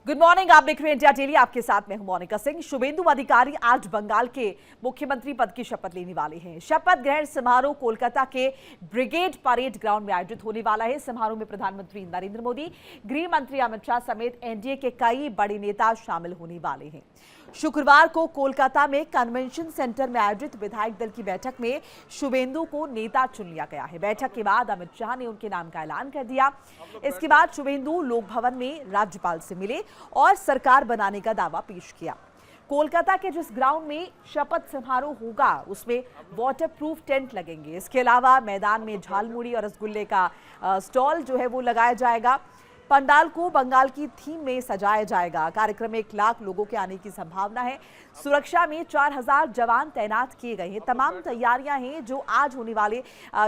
Good morning, आप देख रहे हैं इंडिया डेली। आपके साथ मैं हूं मोनिका सिंह। शुभेंदु अधिकारी आज बंगाल के मुख्यमंत्री पद की शपथ लेने वाले हैं। शपथ ग्रहण समारोह कोलकाता के ब्रिगेड परेड ग्राउंड में आयोजित होने वाला है। समारोह में प्रधानमंत्री नरेंद्र मोदी, गृह मंत्री अमित शाह समेत एनडीए के कई बड़े नेता शामिल होने वाले हैं। शुक्रवार को कोलकाता में कन्वेंशन सेंटर में आयोजित विधायक दल की बैठक में शुभेंदु को नेता चुन लिया गया है। बैठक के बाद अमित शाह ने उनके नाम का ऐलान कर दिया। इसके बाद शुभेंदु लोक भवन में राज्यपाल से मिले और सरकार बनाने का दावा पेश किया। कोलकाता के जिस ग्राउंड में शपथ समारोह होगा उसमें वाटरप्रूफ टेंट लगेंगे। इसके अलावा मैदान में झालमुड़ी और रसगुल्ले का स्टॉल जो है वो लगाया जाएगा। पंडाल को बंगाल की थीम में सजाया जाएगा। कार्यक्रम में 1 लाख लोगों के आने की संभावना है। सुरक्षा में 4000 जवान तैनात किए गए हैं। तमाम तैयारियां हैं जो आज होने वाले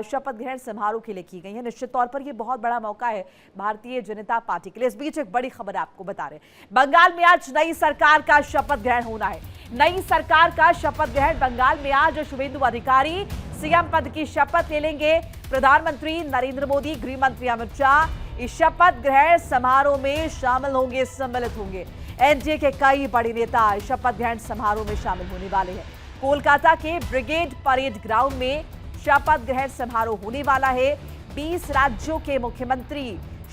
शपथ ग्रहण समारोह के लिए की गई हैं। निश्चित तौर पर यह बहुत बड़ा मौका है भारतीय जनता पार्टी के लिए। इस बीच एक बड़ी खबर आपको बता रहे हैं, बंगाल में आज नई सरकार का शपथ ग्रहण होना है। नई सरकार का शपथ ग्रहण बंगाल में आज शुभेंदु अधिकारी सीएम पद की शपथ ले लेंगे। प्रधानमंत्री नरेंद्र मोदी, गृह मंत्री अमित शाह इस शपथ ग्रहण समारोह में शामिल होंगे, सम्मिलित होंगे। एनडीए के कई बड़े नेता शपथ ग्रहण समारोह में शामिल होने वाले हैं। कोलकाता के ब्रिगेड परेड ग्राउंड में शपथ ग्रहण समारोह होने वाला है। 20 राज्यों के मुख्यमंत्री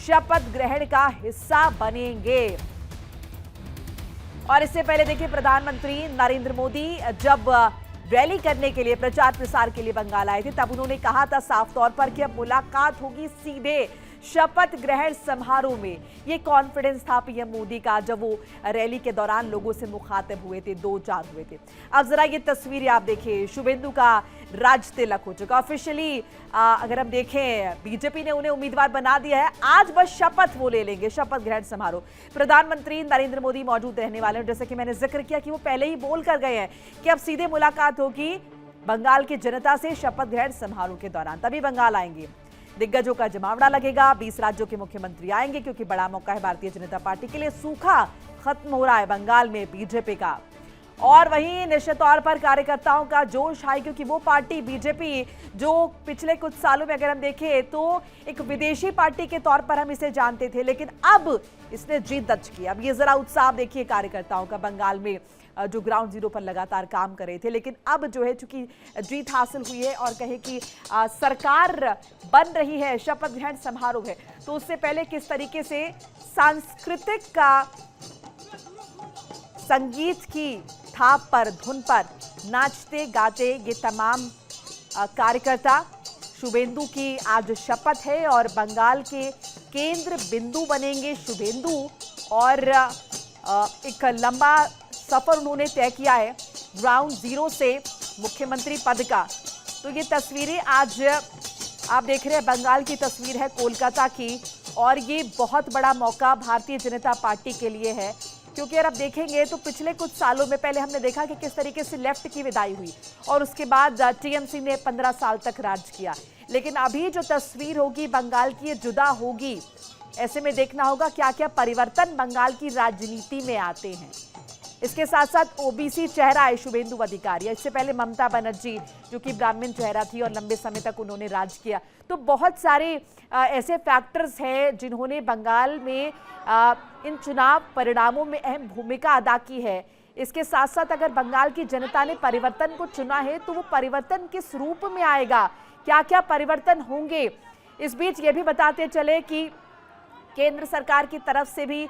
शपथ ग्रहण का हिस्सा बनेंगे। और इससे पहले देखिए, प्रधानमंत्री नरेंद्र मोदी जब रैली करने के लिए, प्रचार प्रसार के लिए बंगाल आए थे, तब उन्होंने कहा था साफ तौर पर कि अब मुलाकात होगी सीधे शपथ ग्रहण समारोह में। ये कॉन्फिडेंस था पीएम मोदी का जब वो रैली के दौरान लोगों से मुखातिब हुए थे, 2-4 हुए थे। अब जरा ये तस्वीरें आप देखिए, शुभेंदु का राज तिलक हो चुका ऑफिशियली। अगर हम देखें, बीजेपी ने उन्हें उम्मीदवार बना दिया है। आज बस शपथ वो ले लेंगे, शपथ ग्रहण समारोह। प्रधानमंत्री नरेंद्र मोदी मौजूद रहने वाले हैं। जैसे कि मैंने जिक्र किया कि वो पहले ही बोल कर गए हैं कि अब सीधे मुलाकात होगी बंगाल की जनता से शपथ ग्रहण समारोह के दौरान, तभी बंगाल आएंगे। दिग्गजों का जमावड़ा लगेगा, 20 राज्यों के मुख्यमंत्री आएंगे क्योंकि बड़ा मौका है भारतीय जनता पार्टी के लिए। सूखा खत्म हो रहा है बंगाल में बीजेपी का, और वहीं निश्चित तौर पर कार्यकर्ताओं का जोश है क्योंकि वो पार्टी बीजेपी जो पिछले कुछ सालों में अगर हम देखें तो एक विदेशी पार्टी के तौर पर हम इसे जानते थे, लेकिन अब इसने जीत दर्ज की। अब ये जरा उत्साह देखिए कार्यकर्ताओं का, बंगाल में जो ग्राउंड जीरो पर लगातार काम कर रहे थे, लेकिन अब जो है चूंकि जीत हासिल हुई है और कहे कि सरकार बन रही है, शपथ ग्रहण समारोह है, तो उससे पहले किस तरीके से सांस्कृतिक का संगीत की थाप पर, धुन पर नाचते गाते ये तमाम कार्यकर्ता। शुभेंदु की आज शपथ है और बंगाल के केंद्र बिंदु बनेंगे शुभेंदु, और एक लंबा सफर उन्होंने तय किया है ग्राउंड जीरो से मुख्यमंत्री पद का। तो ये तस्वीरें आज आप देख रहे हैं, बंगाल की तस्वीर है कोलकाता की, और ये बहुत बड़ा मौका भारतीय जनता पार्टी के लिए है क्योंकि अगर आप देखेंगे तो पिछले कुछ सालों में पहले हमने देखा कि किस तरीके से लेफ्ट की विदाई हुई और उसके बाद टीएमसी ने 15 साल तक राज किया, लेकिन अभी जो तस्वीर होगी बंगाल की, ये जुदा होगी। ऐसे में देखना होगा क्या क्या परिवर्तन बंगाल की राजनीति में आते हैं। इसके साथ साथ ओबीसी चेहरा है शुभेंदु अधिकारी। इससे पहले ममता बनर्जी जो कि ब्राह्मण चेहरा थी और लंबे समय तक उन्होंने राज किया। तो बहुत सारे ऐसे फैक्टर्स हैं जिन्होंने बंगाल में इन चुनाव परिणामों में अहम भूमिका अदा की है। इसके साथ साथ अगर बंगाल की जनता ने परिवर्तन को चुना है तो वो परिवर्तन किस रूप में आएगा, क्या क्या परिवर्तन होंगे। इस बीच ये भी बताते चले कि केंद्र सरकार की तरफ से भी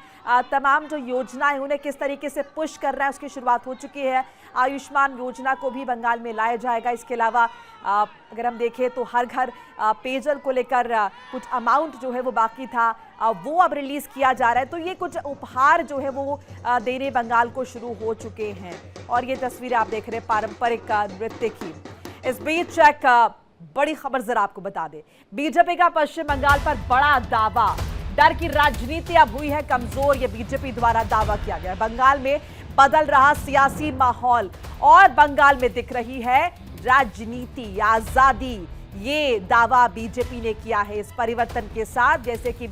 तमाम जो योजनाएं उन्हें किस तरीके से पुश कर रहा है, उसकी शुरुआत हो चुकी है। आयुष्मान योजना को भी बंगाल में लाया जाएगा। इसके अलावा अगर हम देखें तो हर घर पेयजल को लेकर कुछ अमाउंट जो है वो बाकी था, वो अब रिलीज किया जा रहा है। तो ये कुछ उपहार जो है वो देने बंगाल को शुरू हो चुके हैं। और ये तस्वीरें आप देख रहे हैं पारंपरिक नृत्य की। इस बीच एक बड़ी खबर जरा आपको बता दें, बीजेपी का पश्चिम बंगाल पर बड़ा दावा। डर की राजनीति अब हुई है कमजोर, ये बीजेपी द्वारा दावा किया गया। बंगाल में बदल रहा सियासी माहौल और बंगाल में दिख रही है राजनीति, आजादी, ये दावा बीजेपी ने किया है इस परिवर्तन के साथ। जैसे कि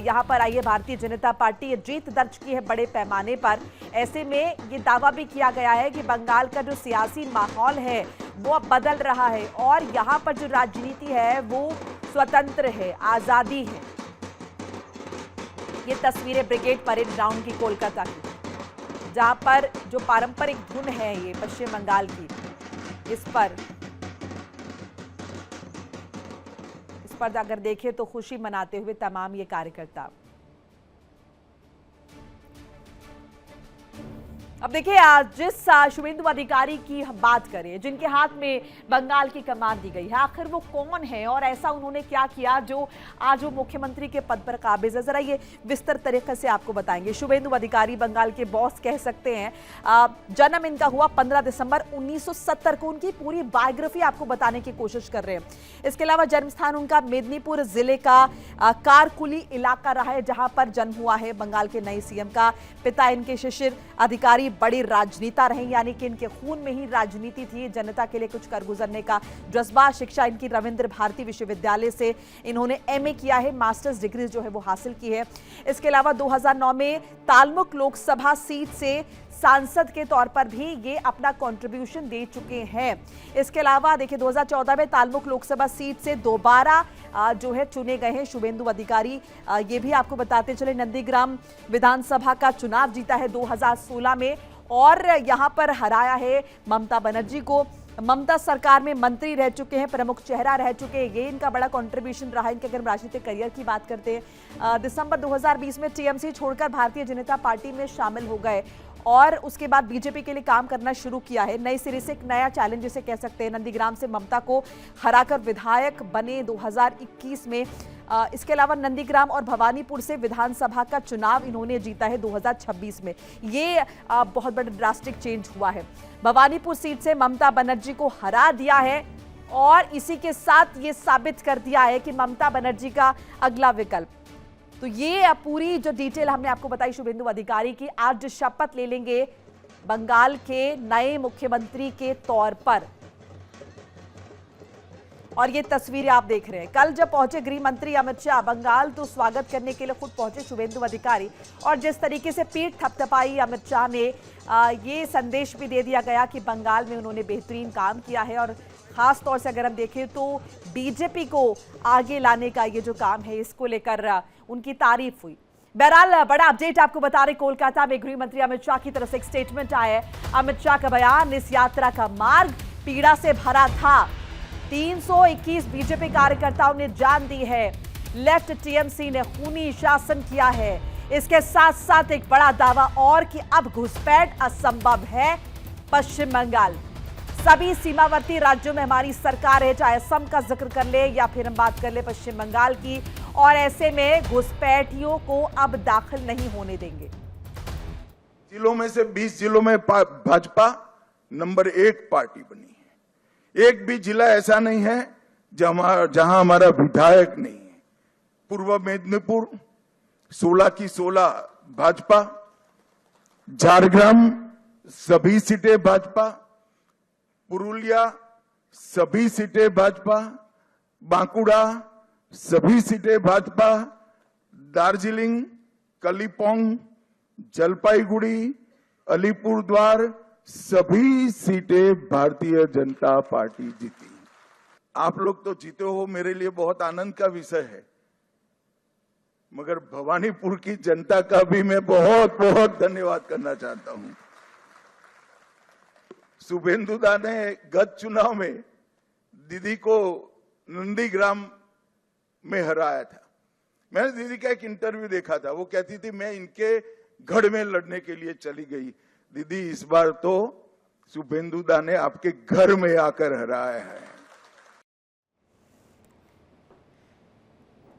यहाँ पर आइए, भारतीय जनता पार्टी ये जीत दर्ज की है बड़े पैमाने पर। ऐसे में ये दावा भी किया गया है कि बंगाल का जो सियासी माहौल है वो अब बदल रहा है और यहाँ पर जो राजनीति है वो स्वतंत्र है, आजादी है। ये तस्वीरें ब्रिगेड परेड ग्राउंड की कोलकाता की, जहां पर जो पारंपरिक धुन है ये पश्चिम बंगाल की, इस पर अगर देखें तो खुशी मनाते हुए तमाम ये कार्यकर्ता। अब देखिए, आज जिस शुभेंदु अधिकारी की हम बात करें, जिनके हाथ में बंगाल की कमान दी गई है, आखिर वो कौन है और ऐसा उन्होंने क्या किया जो आज वो मुख्यमंत्री के पद पर काबिज है, जरा ये विस्तार तरीके से आपको बताएंगे। शुभेंदु अधिकारी बंगाल के बॉस कह सकते हैं। जन्म इनका हुआ 15 दिसंबर 1970 को। उनकी पूरी बायोग्राफी आपको बताने की कोशिश कर रहे हैं। इसके अलावा जन्म स्थान उनका मेदिनीपुर जिले का कारकुली इलाका रहा है, जहां पर जन्म हुआ है बंगाल के नए सीएम का। पिता इनके शिशिर अधिकारी बड़ी राजनेता रहे, यानी कि इनके खून में ही राजनीति थी, जनता के लिए कुछ कर गुजरने का जज्बा। शिक्षा इनकी रविंद्र भारती विश्वविद्यालय से इन्होंने एमए किया है, मास्टर्स डिग्री जो है वो हासिल की है। इसके अलावा 2009 में तालमुक लोकसभा सीट से सांसद के तौर पर भी ये अपना कंट्रीब्यूशन दे चुके हैं। इसके अलावा देखिए, 2014 में तालमुक लोकसभा सीट से दोबारा जो है चुने गए हैं शुभेंदु अधिकारी। ये भी आपको बताते चले, नंदीग्राम विधानसभा का चुनाव जीता है 2016 में और यहां पर हराया है ममता बनर्जी को। ममता सरकार में मंत्री रह चुके हैं, प्रमुख चेहरा रह चुके हैं। ये इनका बड़ा कंट्रीब्यूशन रहा है। इनके अगर राजनीतिक करियर की बात करते हैं, दिसंबर 2020 में टीएमसी छोड़कर भारतीय जनता पार्टी में शामिल हो गए और उसके बाद बीजेपी के लिए काम करना शुरू किया है। नए सिरे से एक नया चैलेंज जिसे कह सकते हैं। नंदीग्राम से ममता को हराकर विधायक बने 2021 में। इसके अलावा नंदीग्राम और भवानीपुर से विधानसभा का चुनाव इन्होंने जीता है 2026 में। ये बहुत बड़ा ड्रास्टिक चेंज हुआ है। भवानीपुर सीट से ममता बनर्जी को हरा दिया है और इसी के साथ ये साबित कर दिया है कि ममता बनर्जी का अगला विकल्प। तो ये पूरी जो डिटेल हमने आपको बताई शुभेंदु अधिकारी की, आज शपथ ले लेंगे बंगाल के नए मुख्यमंत्री के तौर पर। और ये तस्वीरें आप देख रहे हैं। कल जब पहुंचे गृह मंत्री अमित शाह बंगाल, तो स्वागत करने के लिए खुद पहुंचे शुभेंदु अधिकारी और जिस तरीके से पीठ थपथपाई अमित शाह ने, ये संदेश भी दे दिया गया कि बंगाल में उन्होंने बेहतरीन काम किया है और खास तौर से अगर हम देखें तो बीजेपी को आगे लाने का ये जो काम है, इसको लेकर उनकी तारीफ हुई। बहरहाल बड़ा अपडेट आपको बता रहे, कोलकाता में गृह मंत्री अमित शाह की तरफ से एक स्टेटमेंट आया है। अमित शाह का बयान, इस यात्रा का मार्ग पीड़ा से भरा था। 321 बीजेपी कार्यकर्ताओं ने जान दी है। लेफ्ट टीएमसी ने खूनी शासन किया है। इसके साथ साथ एक बड़ा दावा और कि अब घुसपैठ असंभव है पश्चिम बंगाल। सभी सीमावर्ती राज्यों में हमारी सरकार है, चाहे असम का जिक्र कर ले या फिर हम बात कर ले पश्चिम बंगाल की, और ऐसे में घुसपैठियों को अब दाखिल नहीं होने देंगे। जिलों में से 20 जिलों में भाजपा नंबर 1 पार्टी बनी है। एक भी जिला ऐसा नहीं है जहां हमारा विधायक नहीं है। पूर्व मेदिनीपुर 16 की 16 भाजपा, झारग्राम सभी सीटें भाजपा, पुरुलिया सभी सीटें भाजपा, बांकुड़ा सभी सीटें भाजपा, दार्जिलिंग, कलिम्पोंग, जलपाईगुड़ी, अलीपुरद्वार सभी सीटें भारतीय जनता पार्टी जीती। आप लोग तो जीते हो, मेरे लिए बहुत आनंद का विषय है, मगर भवानीपुर की जनता का भी मैं बहुत बहुत धन्यवाद करना चाहता हूं। शुभेंदु दा ने गत चुनाव में दीदी को नंदीग्राम में हराया था। मैंने दीदी का एक इंटरव्यू देखा था, वो कहती थी मैं इनके गढ़ में लड़ने के लिए चली गई। दीदी, इस बार तो शुभेंदु दा ने आपके घर में आकर हराया है।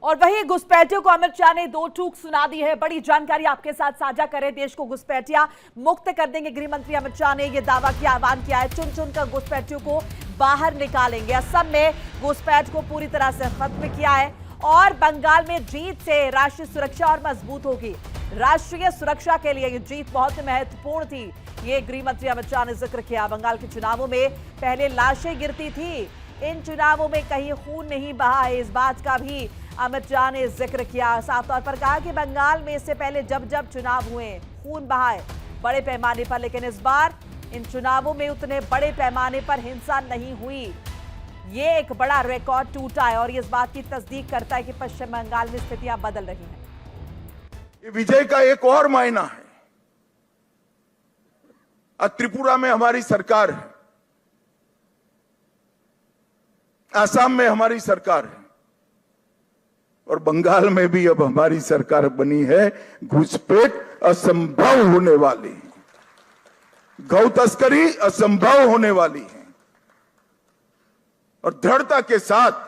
और वही घुसपैठियों को अमित शाह ने दो टूक सुना दी है। बड़ी जानकारी आपके साथ साझा करें। देश को घुसपैठिया मुक्त कर देंगे, गृह मंत्री अमित शाह ने यह दावा किया, आह्वान किया है। चुन चुनकर घुसपैठियों को बाहर निकालेंगे। असम में घुसपैठ को पूरी तरह से खत्म किया है और बंगाल में जीत से राष्ट्रीय सुरक्षा और मजबूत होगी। राष्ट्रीय सुरक्षा के लिए यह जीत बहुत महत्वपूर्ण थी, ये गृह मंत्री अमित शाह ने जिक्र किया। बंगाल के चुनावों में पहले लाशें गिरती थी, इन चुनावों में कहीं खून नहीं बहा है, इस बात का भी अमित शाह ने जिक्र किया। साफ तौर पर कहा कि बंगाल में इससे पहले जब जब चुनाव हुए खून बहा है बड़े पैमाने पर, लेकिन इस बार इन चुनावों में उतने बड़े पैमाने पर हिंसा नहीं हुई। ये एक बड़ा रिकॉर्ड टूटा है और ये इस बात की तस्दीक करता है कि पश्चिम बंगाल में स्थितियां बदल रही हैं। ये विजय का एक और मायना है। आज त्रिपुरा में हमारी सरकार है, आसाम में हमारी सरकार है और बंगाल में भी अब हमारी सरकार बनी है। घुसपैठ असंभव होने वाली है, गौ तस्करी असंभव होने वाली है और दृढ़ता के साथ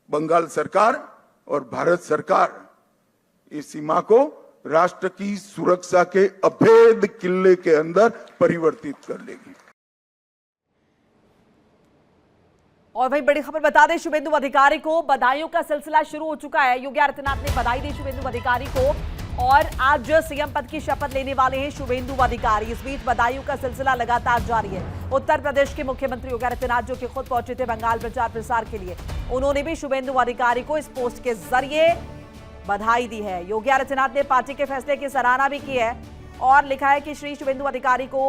बंगाल सरकार और भारत सरकार इस सीमा को राष्ट्र की सुरक्षा के अभेद किले के अंदर परिवर्तित कर लेगी। और वही बड़ी खबर बता दें, शुभेंदु अधिकारी को बधाइयों का सिलसिला शुरू हो चुका है। योगी आदित्यनाथ ने बधाई दी शुभेंदु अधिकारी को और आज सीएम पद की शपथ लेने वाले हैं शुभेंदु अधिकारी। इस बीच बधाइयों का सिलसिला लगातार जारी है। उत्तर प्रदेश के मुख्यमंत्री योगी आदित्यनाथ जो कि खुद पहुंचे थे बंगाल प्रचार प्रसार के लिए, उन्होंने भी शुभेंदु अधिकारी को इस पोस्ट के जरिए बधाई दी है। योगी आदित्यनाथ ने पार्टी के फैसले की सराहना भी की है और लिखा है कि श्री शुभेंदु अधिकारी को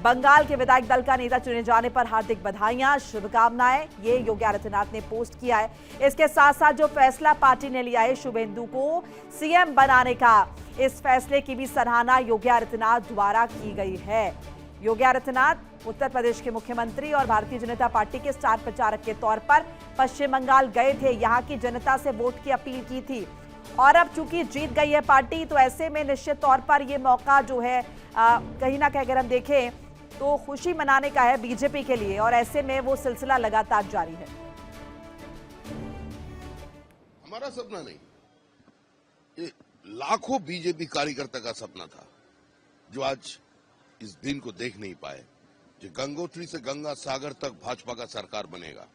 बंगाल के विधायक दल का नेता चुने जाने पर हार्दिक बधाइयां, शुभकामनाएं। ये योगी आदित्यनाथ ने पोस्ट किया है। इसके साथ साथ जो फैसला पार्टी ने लिया है शुभेंदु को सीएम बनाने का, इस फैसले की भी सराहना योगी आदित्यनाथ द्वारा की गई है। योगी आदित्यनाथ उत्तर प्रदेश के मुख्यमंत्री और भारतीय जनता पार्टी के स्टार प्रचारक के तौर पर पश्चिम बंगाल गए थे, यहां की जनता से वोट की अपील की थी और अब चूंकि जीत गई है पार्टी, तो ऐसे में निश्चित तौर पर यह मौका जो है कहीं ना कहीं अगर हम देखें तो खुशी मनाने का है बीजेपी के लिए और ऐसे में वो सिलसिला लगातार जारी है। हमारा सपना नहीं, ये लाखों बीजेपी कार्यकर्ता का सपना था जो आज इस दिन को देख नहीं पाए। जो गंगोत्री से गंगा सागर तक भाजपा का सरकार बनेगा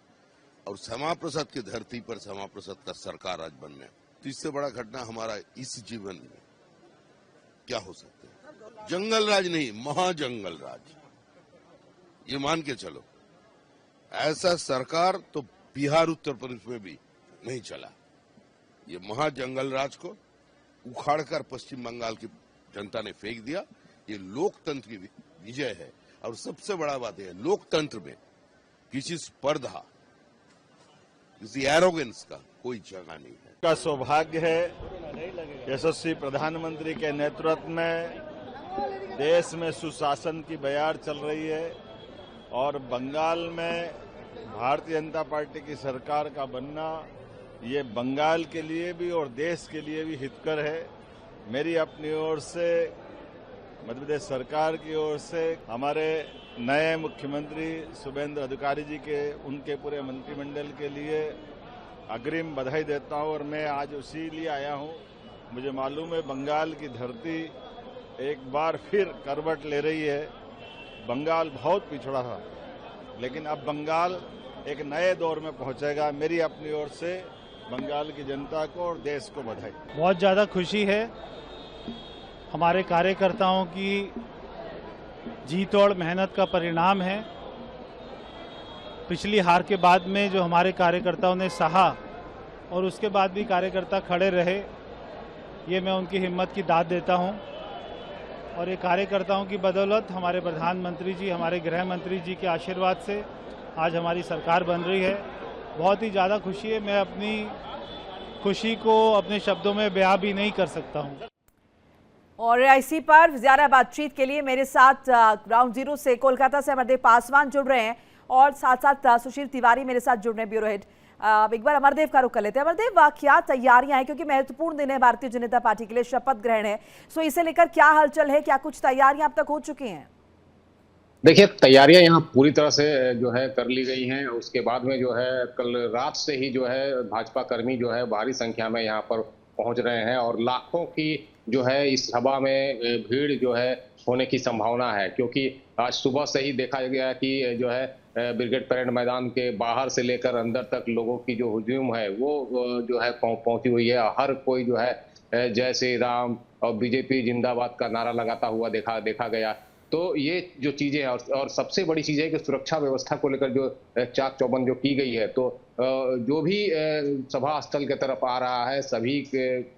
और श्यामा प्रसाद की धरती पर श्यामा प्रसाद का सरकार आज बनने, तो इससे बड़ा घटना हमारा इस जीवन में क्या हो सकता है। जंगल राज नहीं, महाजंगल राज, ये मान के चलो। ऐसा सरकार तो बिहार उत्तर प्रदेश में भी नहीं चला। ये महाजंगल राज को उखाड़कर पश्चिम बंगाल की जनता ने फेंक दिया। ये लोकतंत्र की विजय है और सबसे बड़ा बात है, लोकतंत्र में किसी स्पर्धा, किसी एरोगेंस का कोई जगह नहीं है। का सौभाग्य है यशस्वी प्रधानमंत्री के नेतृत्व में देश में सुशासन की बयार चल रही है और बंगाल में भारतीय जनता पार्टी की सरकार का बनना ये बंगाल के लिए भी और देश के लिए भी हितकर है। मेरी अपनी ओर से, मध्य प्रदेश सरकार की ओर से हमारे नए मुख्यमंत्री शुभेंदु अधिकारी जी के, उनके पूरे मंत्रिमंडल के लिए अग्रिम बधाई देता हूं और मैं आज उसी लिए आया हूं। मुझे मालूम है बंगाल की धरती एक बार फिर करवट ले रही है। बंगाल बहुत पिछड़ा था, लेकिन अब बंगाल एक नए दौर में पहुंचेगा। मेरी अपनी ओर से बंगाल की जनता को और देश को बधाई। बहुत ज़्यादा खुशी है। हमारे कार्यकर्ताओं की जीत और मेहनत का परिणाम है। पिछली हार के बाद में जो हमारे कार्यकर्ताओं ने सहा और उसके बाद भी कार्यकर्ता खड़े रहे, ये मैं उनकी हिम्मत की दाद देता हूं। और ये कार्यकर्ताओं की बदौलत हमारे प्रधानमंत्री जी, हमारे गृह मंत्री जी के आशीर्वाद से आज हमारी सरकार बन रही है। बहुत ही ज़्यादा खुशी है। मैं अपनी खुशी को अपने शब्दों में बयां भी नहीं कर सकता हूं। और IC पर ज्यादा बातचीत के लिए मेरे साथ ग्राउंड जीरो से कोलकाता से अमरदेव पासवान जुड़ रहे हैं और साथ साथ सुशील तिवारी मेरे साथ जुड़ रहे हैं, ब्यूरो हेड। एक बार अमरदेव का रुख कर लेते हैं। अमरदेव, क्या तैयारियां हैं, क्योंकि महत्वपूर्ण दिन है भारतीय जनता पार्टी के लिए, शपथ ग्रहण है, सो इसे लेकर क्या हलचल है, क्या कुछ तैयारियां अब तक हो चुकी हैं? देखिए, तैयारियां यहाँ पूरी तरह से जो है कर ली गई हैं। उसके बाद में जो है कल रात से ही जो है भाजपा कर्मी जो है भारी संख्या में यहाँ पर पहुंच रहे हैं और लाखों की जो है इस सभा में भीड़ जो है होने की संभावना है, क्योंकि आज सुबह से ही देखा गया कि जो है ब्रिगेड परेड मैदान के बाहर से लेकर अंदर तक लोगों की जो हुजूम है वो जो है पहुंची हुई है। हर कोई जो है जय श्री राम और बीजेपी जिंदाबाद का नारा लगाता हुआ देखा गया। तो ये जो चीजें हैं और सबसे बड़ी चीज है कि सुरक्षा व्यवस्था को लेकर जो चाक चौबंद जो की गई है, तो जो भी सभा स्थल की तरफ आ रहा है सभी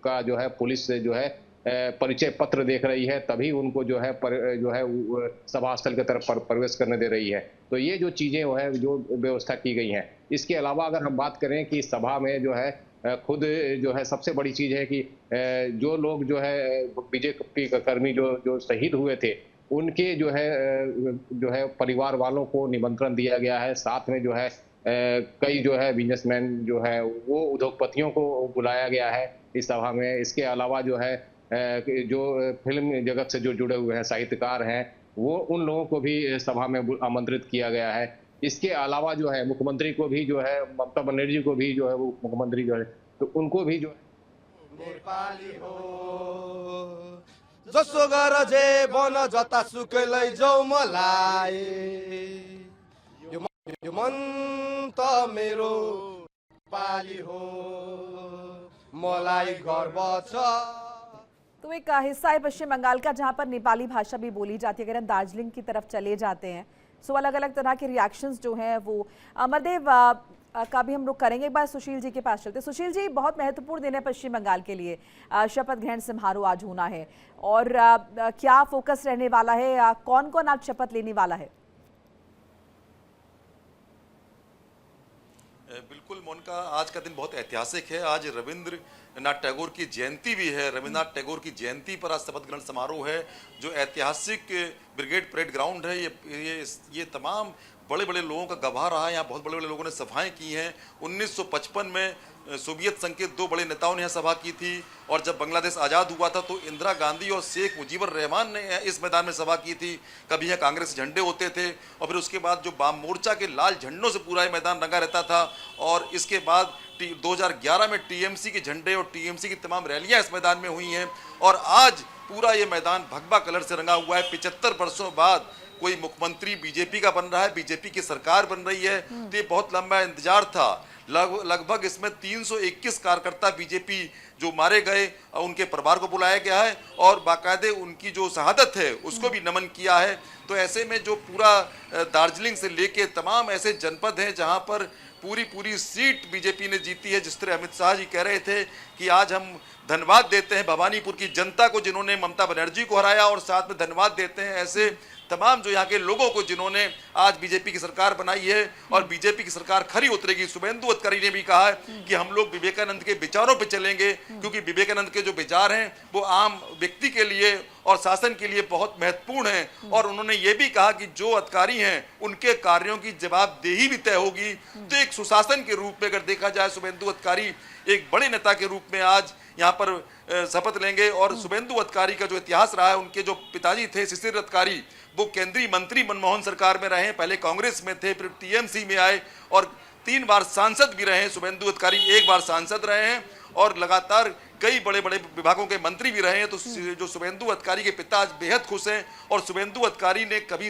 का जो है पुलिस से जो है परिचय पत्र देख रही है, तभी उनको जो है सभा स्थल की तरफ प्रवेश करने दे रही है। तो ये जो चीजें है जो व्यवस्था की गई हैं। इसके अलावा अगर हम बात करें कि सभा में जो है खुद जो है सबसे बड़ी चीज है कि जो लोग जो है बीजेपी का कर्मी जो जो शहीद हुए थे उनके जो है परिवार वालों को निमंत्रण दिया गया है। साथ में जो है कई जो है बिजनेसमैन जो है वो उद्योगपतियों को बुलाया गया है इस सभा में। इसके अलावा जो है जो फिल्म जगत से जो जुड़े हुए हैं साहित्यकार हैं वो उन लोगों को भी सभा में आमंत्रित किया गया है। इसके अलावा जो है मुख्यमंत्री को भी जो है ममता बनर्जी को भी जो है वो मुख्यमंत्री जो है तो उनको भी जो नेपाली हो जसो गर जे बन जता सुकै लैजाऊ मलाई यो मन त मेरो नेपाली हो मलाई गर्व छ। तो एक हिस्सा है पश्चिम बंगाल का जहां पर नेपाली भाषा भी बोली जाती है। अगर हम दार्जिलिंग की तरफ चले जाते हैं सो अलग अलग तरह के रिएक्शंस जो हैं वो अमरदेव का भी हम लोग करेंगे। एक बार सुशील जी के पास चलते। सुशील जी, बहुत महत्वपूर्ण दिन है पश्चिम बंगाल के लिए, शपथ ग्रहण समारोह आज होना है और क्या फोकस रहने वाला है, कौन कौन आज शपथ लेने वाला है? बिल्कुल मोनिका, आज का दिन बहुत ऐतिहासिक है। आज रविंद्रनाथ टैगोर की जयंती भी है। रविंद्रनाथ टैगोर की जयंती पर आज शपथ ग्रहण समारोह है जो ऐतिहासिक ब्रिगेड परेड ग्राउंड है। ये तमाम बड़े बड़े लोगों का गवाह रहा है। यहाँ बहुत बड़े बड़े लोगों ने सभाएं की हैं। 1955 में सोवियत संघ के दो बड़े नेताओं ने यहाँ सभा की थी और जब बांग्लादेश आज़ाद हुआ था तो इंदिरा गांधी और शेख मुजीबुर रहमान ने इस मैदान में सभा की थी। कभी यहाँ कांग्रेस झंडे होते थे और फिर उसके बाद जो वाम मोर्चा के लाल झंडों से पूरा ये मैदान रंगा रहता था और इसके बाद 2011 में टीएमसी के झंडे और टीएमसी की तमाम रैलियां इस मैदान में हुई हैं और आज पूरा ये मैदान भगवा कलर से रंगा हुआ है। 75 वर्षों बाद कोई मुख्यमंत्री बीजेपी का बन रहा है, बीजेपी की सरकार बन रही है, तो ये बहुत लंबा इंतजार था। लगभग इसमें 321 कार्यकर्ता बीजेपी जो मारे गए उनके परिवार को बुलाया गया है और बाकायदे उनकी जो शहादत है उसको भी नमन किया है। तो ऐसे में जो पूरा दार्जिलिंग से लेके तमाम ऐसे जनपद हैं जहां पर पूरी सीट बीजेपी ने जीती है। जिस तरह अमित शाह जी कह रहे थे कि आज हम धन्यवाद देते हैं भवानीपुर की जनता को जिन्होंने ममता बनर्जी को हराया और साथ में धन्यवाद देते हैं ऐसे तमाम जो यहाँ के लोगों को जिन्होंने आज बीजेपी की सरकार बनाई है और बीजेपी की सरकार खरी उतरेगी। शुभेंदु अधिकारी ने भी कहा है कि हम लोग विवेकानंद के विचारों पे चलेंगे क्योंकि विवेकानंद के जो विचार हैं वो आम व्यक्ति के लिए और शासन के लिए बहुत महत्वपूर्ण हैं और उन्होंने ये भी कहा कि जो अधिकारी हैं उनके कार्यों की जवाबदेही भी तय होगी। तो एक सुशासन के रूप में अगर देखा जाए शुभेंदु अधिकारी एक बड़े नेता के रूप में आज यहाँ पर शपथ लेंगे और शुभेंदु अधिकारी का जो इतिहास रहा है, उनके जो पिताजी थे शिशिर अधिकारी वो केंद्रीय मंत्री मनमोहन सरकार में रहे, पहले कांग्रेस में थे, फिर टीएमसी में आए और 3 बार सांसद भी रहे। शुभेंदु अधिकारी 1 बार सांसद रहे हैं और लगातार कई बड़े बड़े विभागों के मंत्री भी रहे हैं। तो जो शुभेंदु अधिकारी के पिता आज बेहद खुश हैं और शुभेंदु अधिकारी ने कभी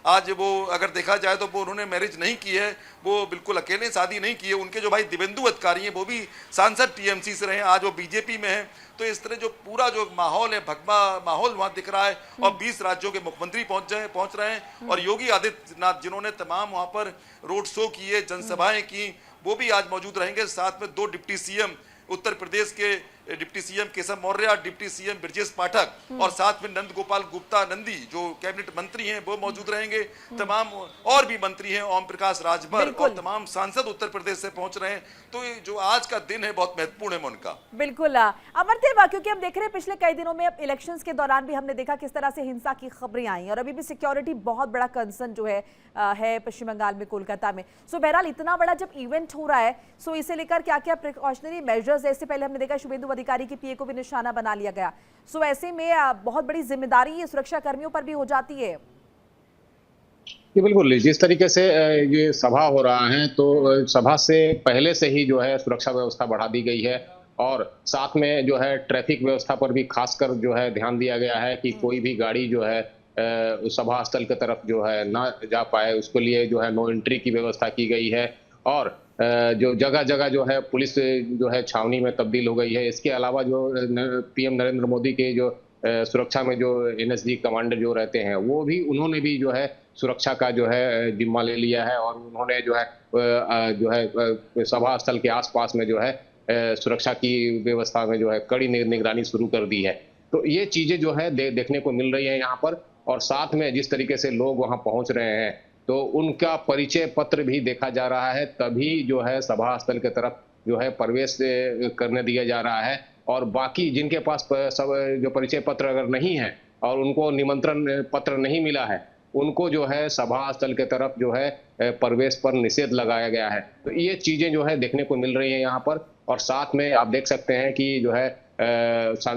आज वो अगर देखा जाए तो वो उन्होंने मैरिज नहीं की है, वो बिल्कुल अकेले शादी नहीं की है। उनके जो भाई दिवेंदु अधिकारी हैं वो भी सांसद टीएमसी से रहे हैं, आज वो बीजेपी में हैं। तो इस तरह जो पूरा जो माहौल है भगवा माहौल वहाँ दिख रहा है और 20 राज्यों के मुख्यमंत्री पहुंच रहे हैं और योगी आदित्यनाथ जिन्होंने तमाम वहाँ पर रोड शो किए, जनसभाएं की, वो भी आज मौजूद रहेंगे। साथ में 2 डिप्टी सीएम उत्तर प्रदेश के deputy CM Keshav Maurya, deputy CM Brajesh Pathak और साथ में नंद गोपाल गुप्ता नंदी जो कैबिनेट मंत्री हैं वो मौजूद रहेंगे। तमाम और भी मंत्री हैं, ओम प्रकाश राजभर और तमाम सांसद उत्तर प्रदेश से पहुंच रहे हैं। तो जो आज का दिन है बहुत महत्वपूर्ण है उनका। बिल्कुल अमरदेव, क्योंकि हम देख रहे हैं पिछले कई दिनों में अब इलेक्शंस के दौरान भी हमने देखा किस तरह से हिंसा की खबरें आई और अभी भी सिक्योरिटी बहुत बड़ा कंसर्न जो है पश्चिम बंगाल में, कोलकाता में। सो बहरहाल इतना बड़ा जब इवेंट हो रहा है सो इसे लेकर क्या क्या प्रिकॉशनरी मेजर्स, जैसे पहले हमने देखा शुभेंदु अधिकारी की पीए को भी निशाना बना लिया गया। सो ऐसे में बहुत बड़ी जिम्मेदारी सुरक्षा कर्मियों पर भी हो जाती है। ये बिल्कुल जिस तरीके से ये सभा हो रहा है तो सभा से पहले से ही जो है सुरक्षा व्यवस्था बढ़ा दी गई है और साथ में जो है ट्रैफिक व्यवस्था पर भी खासकर जो है ध्यान दिया गया है कि कोई भी गाड़ी जो है सभा स्थल की तरफ जो है ना जा पाए, उसके लिए जो है नो एंट्री की व्यवस्था की गई है और जो जगह जगह जो है पुलिस जो है छावनी में तब्दील हो गई है। इसके अलावा जो पीएम नरेंद्र मोदी के जो सुरक्षा में जो एनएसजी कमांडर जो रहते हैं वो भी उन्होंने भी जो है सुरक्षा का जो है जिम्मा ले लिया है और उन्होंने जो है सभा स्थल के आसपास में जो है सुरक्षा की व्यवस्था में जो है कड़ी निगरानी शुरू कर दी है। तो ये चीजें जो है देखने को मिल रही है यहाँ पर और साथ में जिस तरीके से लोग वहाँ पहुँच रहे हैं तो उनका परिचय पत्र भी देखा जा रहा है, तभी जो है सभा स्थल की तरफ जो है प्रवेश करने दिया जा रहा है। और बाकी जिनके पास सब जो परिचय पत्र अगर नहीं है और उनको निमंत्रण पत्र नहीं मिला है, उनको जो है सभा स्थल के तरफ जो है प्रवेश पर निषेध लगाया गया है। तो ये चीजें जो है देखने को मिल रही हैं यहाँ पर। और साथ में आप देख सकते हैं कि जो है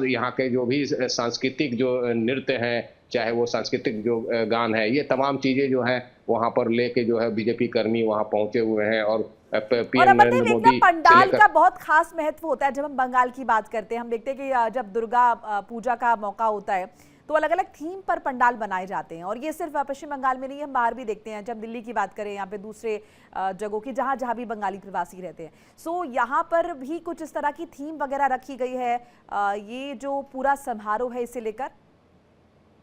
यहाँ के जो भी सांस्कृतिक जो नृत्य हैं, चाहे वो सांस्कृतिक जो गान है, ये तमाम चीजें जो है वहाँ पर लेके जो है बीजेपी कर्मी वहाँ पहुंचे हुए हैं। और पीएम नरेंद्र मोदी पंडाल का बहुत खास महत्व होता है। जब हम बंगाल की बात करते हैं, हम देखते हैं कि जब दुर्गा पूजा का मौका होता है तो अलग अलग थीम पर पंडाल बनाए जाते हैं। और ये सिर्फ पश्चिम बंगाल में नहीं, हम बाहर भी देखते हैं। जब दिल्ली की बात करें, यहाँ पे दूसरे जगहों की जहाँ जहाँ भी बंगाली प्रवासी रहते हैं, सो यहाँ पर भी कुछ इस तरह की थीम वगैरह रखी गई है। ये जो पूरा समारोह है इसे लेकर,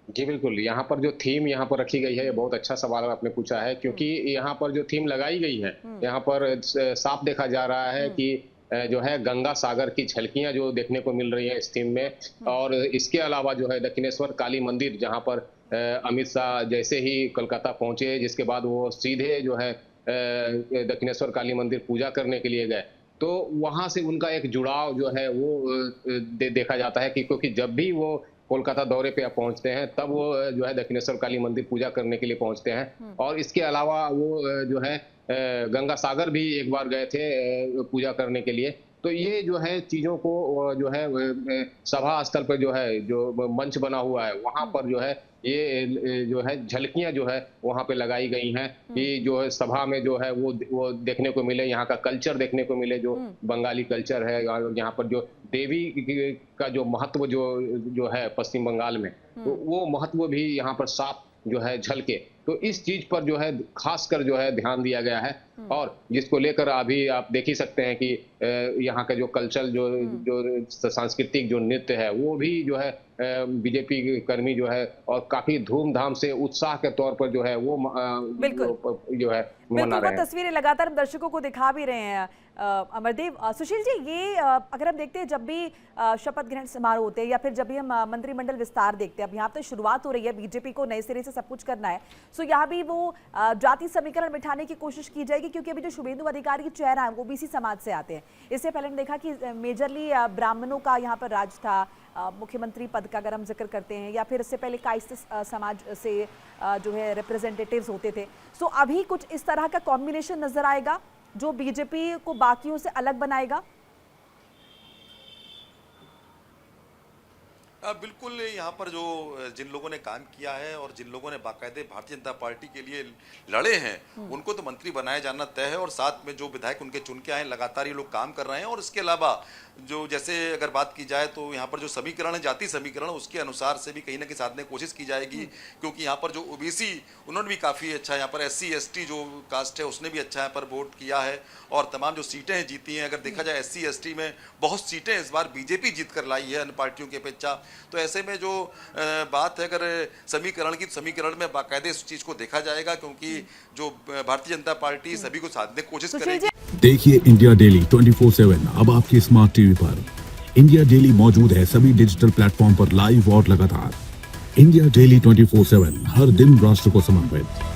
जी बिल्कुल, यहाँ पर जो थीम यहाँ पर रखी गई है, ये बहुत अच्छा सवाल आपने पूछा है। क्योंकि यहाँ पर जो थीम लगाई गई है, यहाँ पर साफ देखा जा रहा है कि जो है गंगा सागर की झलकियां जो देखने को मिल रही है इस थीम में। और इसके अलावा जो है दक्षिणेश्वर काली मंदिर, जहां पर अमित शाह जैसे ही कोलकाता पहुंचे, जिसके बाद वो सीधे जो है दक्षिणेश्वर काली मंदिर पूजा करने के लिए गए, तो वहां से उनका एक जुड़ाव जो है वो देखा जाता है कि क्योंकि जब भी वो कोलकाता दौरे पे पहुंचते हैं तब वो जो है दक्षिणेश्वर काली मंदिर पूजा करने के लिए पहुंचते हैं। और इसके अलावा वो जो है गंगा सागर भी एक बार गए थे पूजा करने के लिए। तो ये जो है चीजों को जो है सभा स्थल पर जो है जो मंच बना हुआ है, वहां पर जो है ये जो है झलकियां जो है वहां पे लगाई गई हैं कि जो है सभा में जो है वो देखने को मिले, यहाँ का कल्चर देखने को मिले, जो बंगाली कल्चर है। यहाँ पर जो देवी का जो महत्व जो है पश्चिम बंगाल में, तो वो महत्व भी यहाँ पर साफ जो है झलके। तो इस चीज पर जो है खासकर जो है ध्यान दिया गया है। और जिसको लेकर अभी आप देख ही सकते हैं कि यहाँ का जो कल्चर जो सांस्कृतिक जो नृत्य है, वो भी जो है बीजेपी कर्मी जो है और काफी धूमधाम से उत्साह के तौर पर जो है वो जो है मना रहे हैं। तस्वीरें लगातार हम दर्शकों को दिखा भी रहे हैं। अमरदेव, सुशील जी, ये अगर हम देखते हैं जब भी शपथ ग्रहण समारोह होते हैं या फिर जब भी हम मंत्रिमंडल विस्तार देखते हैं, अब यहाँ तो शुरुआत हो रही है, बीजेपी को नए सिरे से सब कुछ करना है, सो यहाँ भी वो जाति समीकरण मिटाने की कोशिश की जाएगी। क्योंकि अभी जो शुभेंदु अधिकारी चेहरा है वो ओबीसी समाज से आते हैं। इससे पहले हमने देखा कि मेजरली ब्राह्मणों का यहाँ पर राज था। मुख्यमंत्री पद का अगर हम जिक्र करते हैं, या फिर इससे पहले कायस्थ समाज से जो है रिप्रेजेंटेटिव्स होते थे। सो अभी कुछ इस तरह का कॉम्बिनेशन नजर आएगा जो बीजेपी को बाकियों से अलग बनाएगा। बिल्कुल, यहाँ पर जो जिन लोगों ने काम किया है और जिन लोगों ने बाकायदे भारतीय जनता पार्टी के लिए लड़े हैं, उनको तो मंत्री बनाया जाना तय है। और साथ में जो विधायक उनके चुन के आए, लगातार ये लोग काम कर रहे हैं। और इसके अलावा जो जैसे अगर बात की जाए तो यहाँ पर जो समीकरण है, जाति समीकरण, उसके अनुसार से भी कहीं ना कहीं साधने की कोशिश की जाएगी। क्योंकि यहाँ पर जो ओबीसी, उन्होंने भी काफ़ी अच्छा, यहाँ पर SC ST जो कास्ट है उसने भी अच्छा यहाँ पर वोट किया है। और तमाम जो सीटें हैं जीती हैं, अगर देखा जाए SC ST में बहुत सीटें इस बार बीजेपी जीत कर लाई है अन्य पार्टियों की अपेक्षा। तो ऐसे में जो बात है अगर समीकरण की, समीकरण में बाकायदे इस चीज़ को देखा जाएगा, क्योंकि जो भारतीय जनता पार्टी सभी को साधने की कोशिश करेगी। देखिए इंडिया डेली 24/7 अब आपकी स्मार्ट टीवी पर। इंडिया डेली मौजूद है सभी डिजिटल प्लेटफॉर्म पर लाइव और लगातार। इंडिया डेली 24/7 हर दिन राष्ट्र को समर्पित।